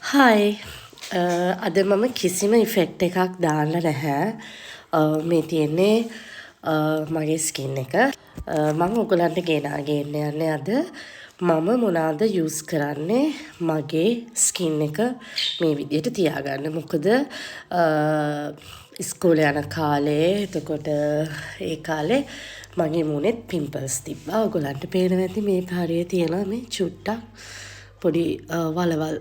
හයි අද මම කිසිම ඉෆෙක්ට් එකක් දාන්න නැහැ. මේ තියෙන්නේ මගේ ස්කින් එක. මම ඔයගලන්ට ගෙනාගෙන යන්නේ අද මම මොනවාද යූස් කරන්නේ මගේ ස්කින් එක මේ විදිහට තියාගන්න. මොකද ඉස්කෝලේ යන කාලේ එතකොට ඒ කාලේ මගේ මූණෙත් පිම්පල්ස් තිබ්බා. ඔයගලන්ට පේනවා ඇති මේ පාරේ තියෙනවා මේ චුට්ටක් පොඩි වලවල්.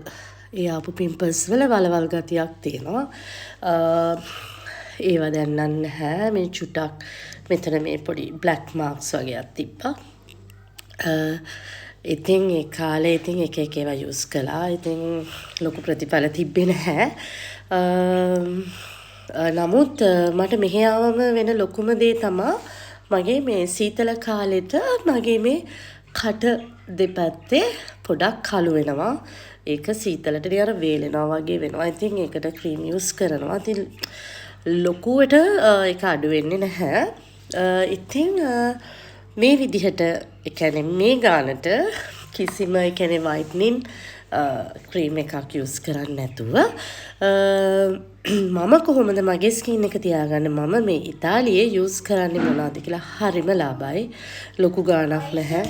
ඒ ආපු පිම්පල්ස් වල වලවල් ගතියක් තියෙනවා. ඒවා දැන් නැහැ. මේ චුට්ටක් මෙතන මේ පොඩි බ්ලැක් මාක්ස් වගේක් තිබ්බා. ඉතින් ඒ කාලේ ඉතින් එක ඒවා යූස් කළා. ඉතින් ලොකු ප්‍රතිඵල තිබ්බේ නැහැ. නමුත් මට මෙහි ආවම වෙන ලොකුම දේ තමයි මගේ මේ සීතල කාලෙට මගේ මේ කට දෙපැත්තේ පොඩක් කළු වෙනවා. ඒක සීතලට නිකන් වේලෙනවා වගේ වෙනවා. ඉතින් ඒකට ක්‍රීම් යූස් කරනවා. ඉතින් ලොකුවට ඒක අඩු වෙන්නේ නැහැ. ඉතින් මේ විදිහට ඒ කියන්නේ මේ ගානට කිසිම ඒ කියන්නේ වයිට්නින් ක්‍රීම් එකක් යූස් කරන්නේ නැතුව මම කොහොමද මගේ ස්කින් එක තියාගන්නේ මම මේ ඉතාලියේ යූස් කරන්නේ මොනවද කියලා හරිම ලාභයි. ලොකු ගාණක් නැහැ.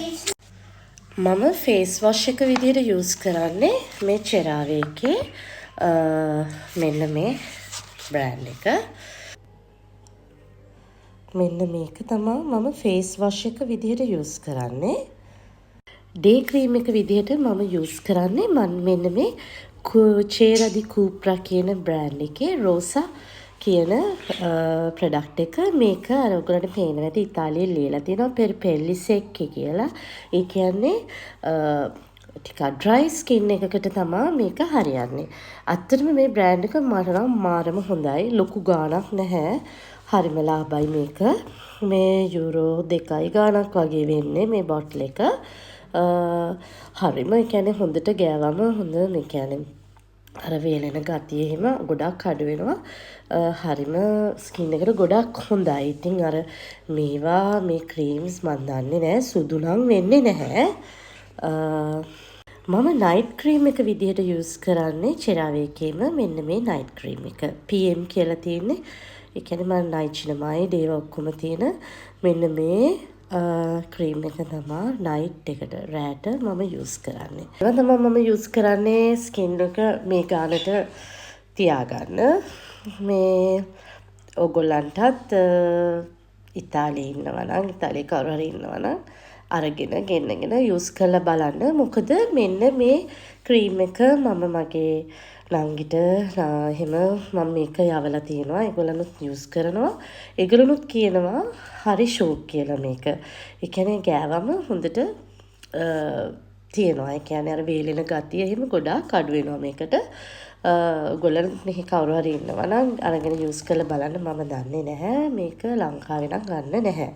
මම ෆේස් වොෂ් එක විදිහට යූස් කරන්නේ මේ CeraVe එකේ මෙන්න මේ බ්‍රෑන්ඩ් එක. මෙන්න මේක තමයි මම ෆේස් වොෂ් එක විදිහට යූස් කරන්නේ. ඩේ ක්‍රීම් එක විදිහට මම යූස් කරන්නේ මෙන්න මේ Cera di Cupra කියන බ්‍රෑන්ඩ් එකේ රෝසා කියන ප්‍රොඩක්ට් එක. මේක අර ඔයගලන්ට පේනවා ඇති ඉතාලියේ ලියලා තියෙනවා පෙර්පෙල්ලි සෙක්කි කියලා. ඒ කියන්නේ ටිකක් ඩ්‍රයි ස්කින් එකකට තමයි මේක හරියන්නේ. ඇත්තටම මේ බ්‍රෑන්ඩ් එක මට නම් මාරම හොඳයි. ලොකු ගාණක් නැහැ. හරිම ලාභයි මේක. මේ යුරෝ 2යි ගාණක් වගේ වෙන්නේ මේ බොටල් එක. හරිම ඒ කියන්නේ හොඳට ගෑවම හොඳ මේ කියන්නේ අර වේලෙන ගතිය එහෙම ගොඩක් අඩු වෙනවා. හරිම ස්කින් එකට ගොඩක් හොඳයි. ඉතින් අර මේවා මේ ක්‍රීම්ස් මන් දන්නේ නැහැ සුදු නම් වෙන්නේ නැහැ. මම නයිට් ක්‍රීම් එක විදිහට යූස් කරන්නේ CeraVe එකේම මෙන්න මේ නයිට් ක්‍රීම් එක. PM කියලා තියෙන්නේ. ඒ කියන්නේ මම නයිචිනමයි දේව ඔක්කොම තියෙන මෙන්න මේ ක්‍රීම් එක තමයි නයිට් එකට රෑට මම යූස් කරන්නේ. ඒක තමයි මම යූස් කරන්නේ ස්කින් එක මේ ගානට තියාගන්න. මේ ඔයගොල්ලන්ටත් ඉතාලියේ ඉන්නවා නම් ඉතාලියේ කවුරු හරි ඉන්නවා නම් අරගෙන ගෙන්නගෙන යූස් කරලා බලන්න. මොකද මෙන්න මේ ක්‍රීම් එක මම මගේ ළඟිට එහෙම මම මේක යවලා තියෙනවා. ඒගොල්ලනුත් යූස් කරනවා. ඒගොල්ලනුත් කියනවා හරි ෂෝක් කියලා මේක. ඒ කියන්නේ ගෑවම හොඳට තියෙනවා. ඒ කියන්නේ අර වේලෙන ගතිය එහෙම ගොඩාක් අඩු වෙනවා මේකට. ඔයගොල්ලන් මෙහි කවුරු හරි ඉන්නවා නම් අරගෙන යූස් කරලා බලන්න. මම දන්නේ නැහැ මේක ලංකාවේ නම් ගන්න නැහැ.